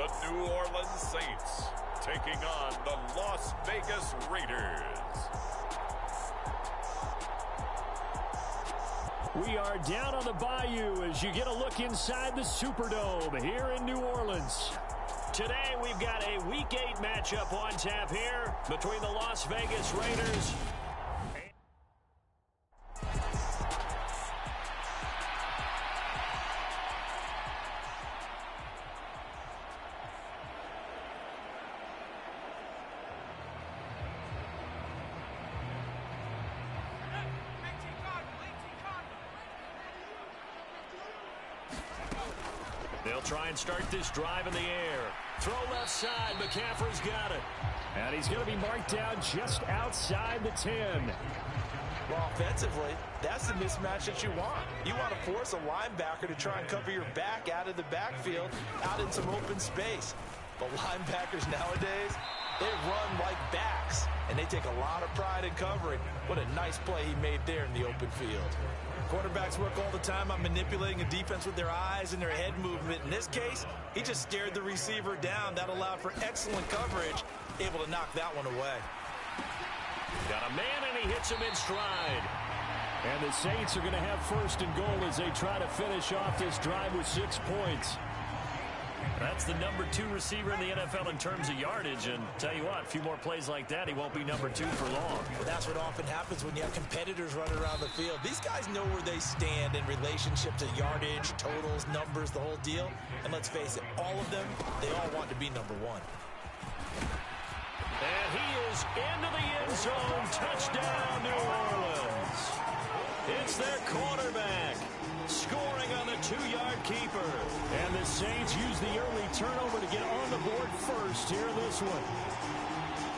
the New Orleans Saints taking on the Las Vegas Raiders. We are down on the bayou as you get a look inside the Superdome here in New Orleans. Today we've got a Week 8 matchup on tap here between the Las Vegas Raiders They'll try and start this drive in the air. Throw left side. McCaffrey's got it. And he's going to be marked down just outside the 10. Well, offensively, that's the mismatch that you want. You want to force a linebacker to try and cover your back out of the backfield, out in some open space. But linebackers nowadays, they run like backs, and they take a lot of pride in covering. What a nice play he made there in the open field. Quarterbacks work all the time on manipulating a defense with their eyes and their head movement. In this case, he just stared the receiver down. That allowed for excellent coverage, able to knock that one away. Got a man, and he hits him in stride. And the Saints are going to have first and goal as they try to finish off this drive with 6 points. That's the number 2 receiver in the NFL in terms of yardage. And tell you what, a few more plays like that, he won't be number 2 for long. Well, that's what often happens when you have competitors running around the field. These guys know where they stand in relationship to yardage, totals, numbers, the whole deal. And let's face it, all of them, they all want to be number 1. And he is into the end zone. Touchdown, New Orleans. It's their quarterback scoring on the 2-yard keeper. And the Saints use the early turnover to get on the board first here in this one.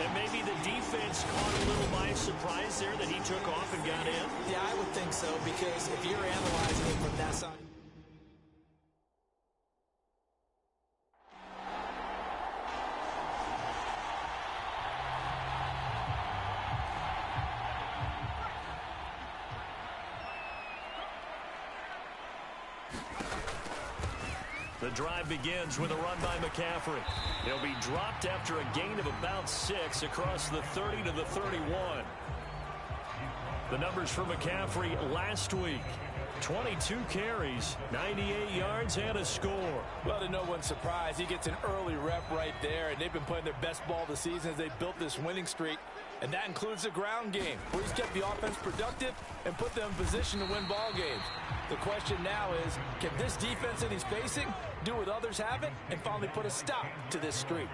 And maybe the defense caught a little by surprise there that he took off and got in. Yeah, I would think so, because if you're analyzing it from that side. The drive begins with a run by McCaffrey. He'll be dropped after a gain of about 6 across the 30 to the 31. The numbers for McCaffrey last week: 22 carries, 98 yards, and a score. Well, to no one's surprise, he gets an early rep right there, and they've been playing their best ball this season as they built this winning streak. And that includes the ground game, where he's kept the offense productive and put them in position to win ball games. The question now is, can this defense that he's facing do what others haven't and finally put a stop to this streak?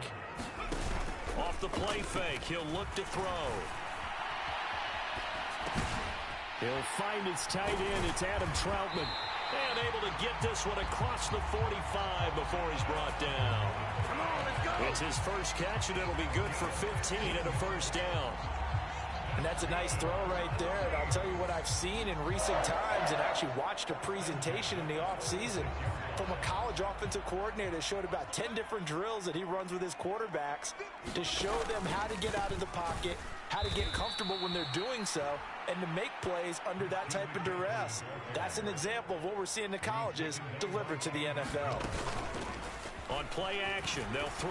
Off the play fake, he'll look to throw. He'll find his tight end. It's Adam Troutman. And able to get this one across the 45 before he's brought down. Come on, let's go. It's his first catch, and it'll be good for 15 and a first down. And that's a nice throw right there. And I'll tell you what I've seen in recent times and actually watched a presentation in the offseason from a college offensive coordinator that showed about 10 different drills that he runs with his quarterbacks to show them how to get out of the pocket, how to get comfortable when they're doing so, and to make plays under that type of duress. That's an example of what we're seeing in the colleges delivered to the NFL. On play action, they'll throw.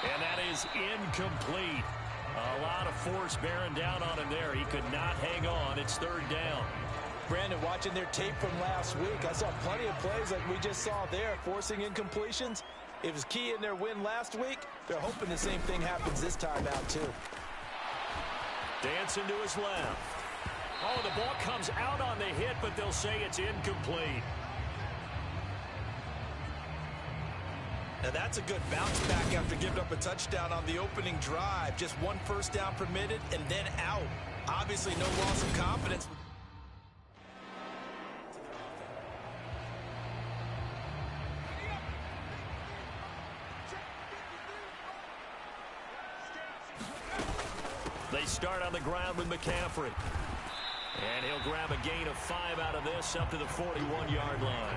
And that is incomplete. A lot of force bearing down on him there. He could not hang on. It's third down. Brandon, watching their tape from last week, I saw plenty of plays like we just saw there, forcing incompletions. It was key in their win last week. They're hoping the same thing happens this time out, too. Dancing to his left. Oh, the ball comes out on the hit, but they'll say it's incomplete. Now that's a good bounce back after giving up a touchdown on the opening drive. Just 1 first down permitted and then out. Obviously no loss of confidence. They start on the ground with McCaffrey. And he'll grab a gain of 5 out of this up to the 41-yard line.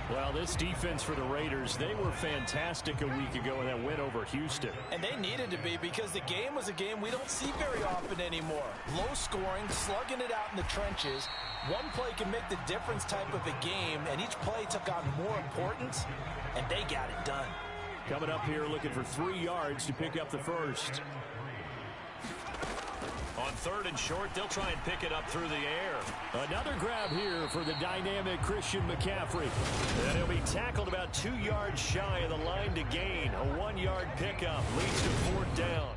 Well, this defense for the Raiders, they were fantastic a week ago in that win over Houston. And they needed to be, because the game was a game we don't see very often anymore. Low scoring, slugging it out in the trenches. One play can make the difference type of a game, and each play took on more importance, and they got it done. Coming up here looking for 3 yards to pick up the first. On 3rd and short, they'll try and pick it up through the air. Another grab here for the dynamic Christian McCaffrey. And he'll be tackled about 2 yards shy of the line to gain. A 1-yard pickup leads to 4th down.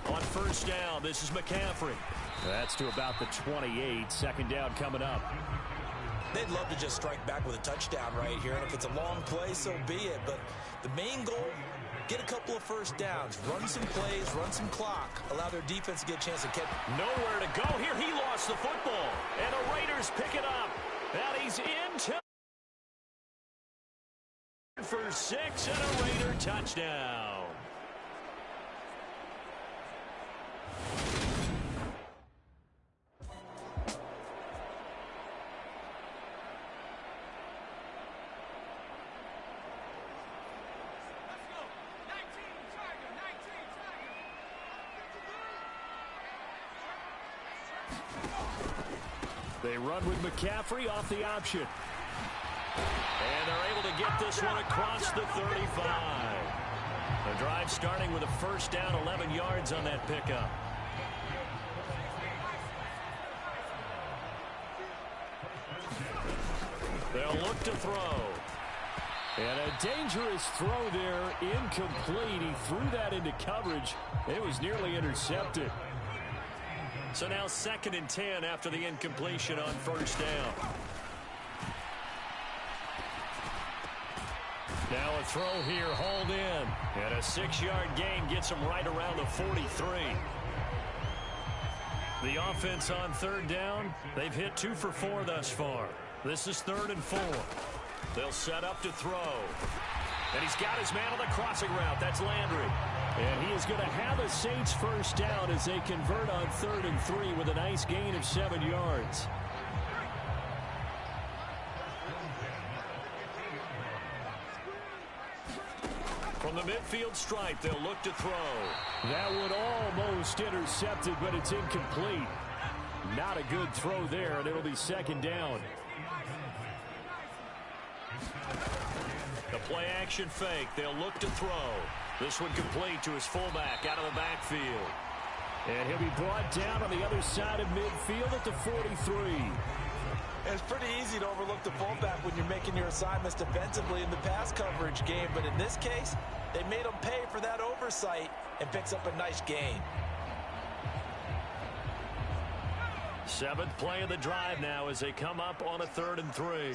On 1st down, this is McCaffrey. That's to about the 28. 2nd down coming up. They'd love to just strike back with a touchdown right here, and if it's a long play, so be it. But the main goal, get a couple of 1st downs, run some plays, run some clock, allow their defense to get a chance to catch. Nowhere to go here. He lost the football, and the Raiders pick it up. And he's into for 6 and a Raider touchdown. They run with McCaffrey off the option. And they're able to get this one across the 35. The drive starting with a 1st down, 11 yards on that pickup. They'll look to throw. And a dangerous throw there, incomplete. He threw that into coverage. It was nearly intercepted. So now 2nd and 10 after the incompletion on 1st down. Now a throw here, hauled in. And a 6-yard gain gets him right around the 43. The offense on 3rd down, they've hit 2 for 4 thus far. This is 3rd and 4. They'll set up to throw. And he's got his man on the crossing route. That's Landry. And he is going to have a Saints 1st down as they convert on 3rd and 3 with a nice gain of 7 yards. From the midfield stripe, they'll look to throw. That one almost intercepted, but it's incomplete. Not a good throw there, and it'll be 2nd down. The play action fake. They'll look to throw. This one complete to his fullback out of the backfield. And he'll be brought down on the other side of midfield at the 43. It's pretty easy to overlook the fullback when you're making your assignments defensively in the pass coverage game. But in this case, they made him pay for that oversight and picks up a nice gain. 7th play of the drive now as they come up on a 3rd and 3.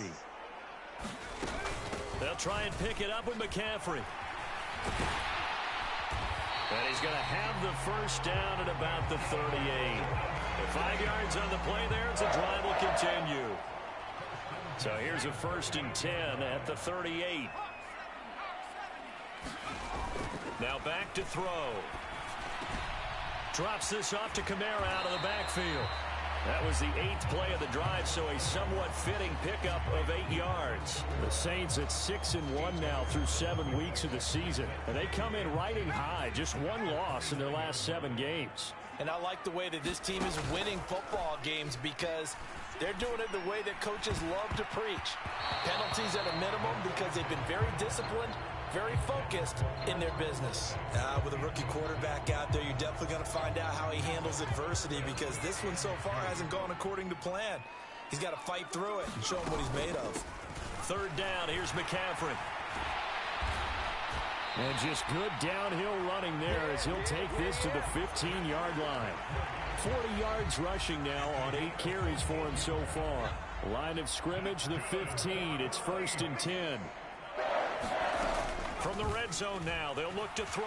They'll try and pick it up with McCaffrey. And he's going to have the 1st down at about the 38. The 5 yards on the play there as the drive will continue. So here's a 1st and 10 at the 38. Now back to throw. Drops this off to Kamara out of the backfield. That was the 8th play of the drive, so a somewhat fitting pickup of 8 yards. The Saints at 6-1 now through 7 weeks of the season. And they come in riding high, just 1 loss in their last 7 games. And I like the way that this team is winning football games because they're doing it the way that coaches love to preach. Penalties at a minimum because they've been very disciplined, very focused in their business. With a rookie quarterback out there, you're definitely going to find out how he handles adversity because this one so far hasn't gone according to plan. He's got to fight through it and show him what he's made of. 3rd down, here's McCaffrey. And just good downhill running there as he'll take this to the 15-yard line. 40 yards rushing now on 8 carries for him so far. Line of scrimmage, the 15. It's 1st and 10. From the red zone now, they'll look to throw.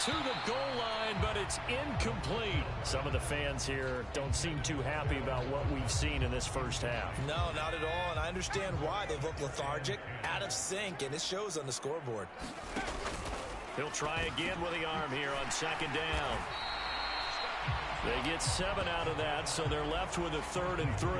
to the goal line, but it's incomplete. Some of the fans here don't seem too happy about what we've seen in this first half. No, not at all, and I understand why. They look lethargic, out of sync, and it shows on the scoreboard. He'll try again with the arm here on second down. They get 7 out of that, so they're left with a 3rd and 3.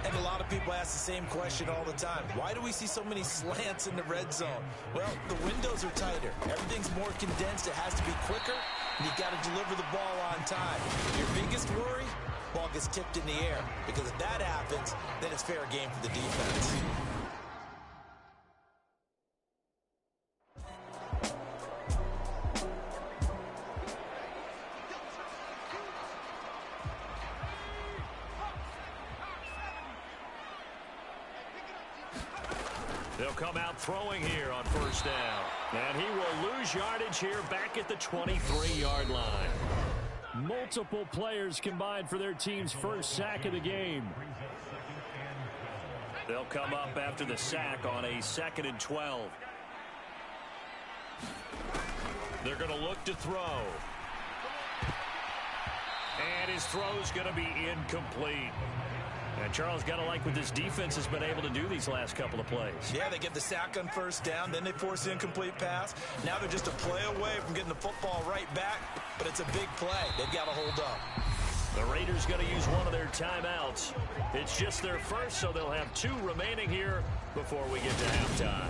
And a lot of people ask the same question all the time. Why do we see so many slants in the red zone? Well, the windows are tighter. Everything's more condensed. It has to be quicker, and you've got to deliver the ball on time. Your biggest worry, ball gets tipped in the air. Because if that happens, then it's fair game for the defense. They'll come out throwing here on first down. And he will lose yardage here back at the 23-yard line. Multiple players combined for their team's first sack of the game. They'll come up after the sack on a 2nd and 12. They're going to look to throw. And his throw's going to be incomplete. And Charles, got to like what this defense has been able to do these last couple of plays. Yeah, they get the sack on first down, then they force the incomplete pass. Now they're just a play away from getting the football right back, but it's a big play. They've got to hold up. The Raiders going to use one of their timeouts. It's just their first, so they'll have 2 remaining here before we get to halftime.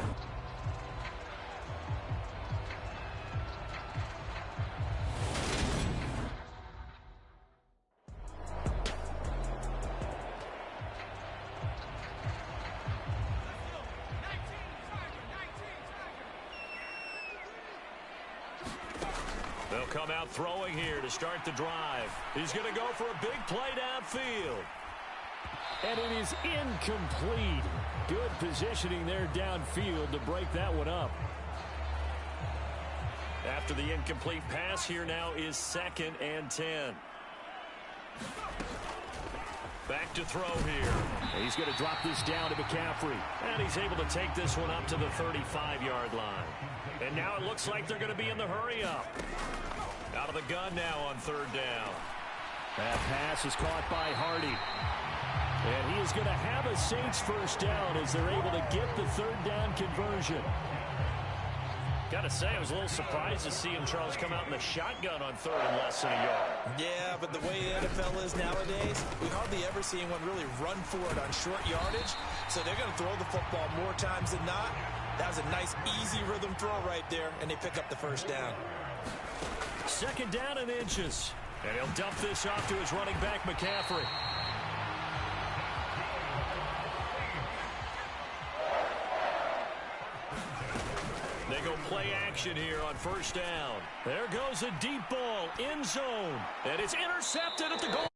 They'll come out throwing here to start the drive. He's going to go for a big play downfield. And it is incomplete. Good positioning there downfield to break that one up. After the incomplete pass, here now is 2nd and 10. Back to throw here. He's going to drop this down to McCaffrey. And he's able to take this one up to the 35-yard line. And now it looks like they're going to be in the hurry-up. Out of the gun now on 3rd down. That pass is caught by Hardy. And he is going to have a Saints first down as they're able to get the 3rd down conversion. Got to say, I was a little surprised to see him, Charles, come out in the shotgun on 3rd and less than a yard. Yeah, but the way the NFL is nowadays, we hardly ever see anyone really run for it on short yardage. So they're going to throw the football more times than not. That was a nice, easy rhythm throw right there, and they pick up the first down. 2nd down and inches. And he'll dump this off to his running back, McCaffrey. They go play action here on first down. There goes a deep ball, end zone. And it's intercepted at the goal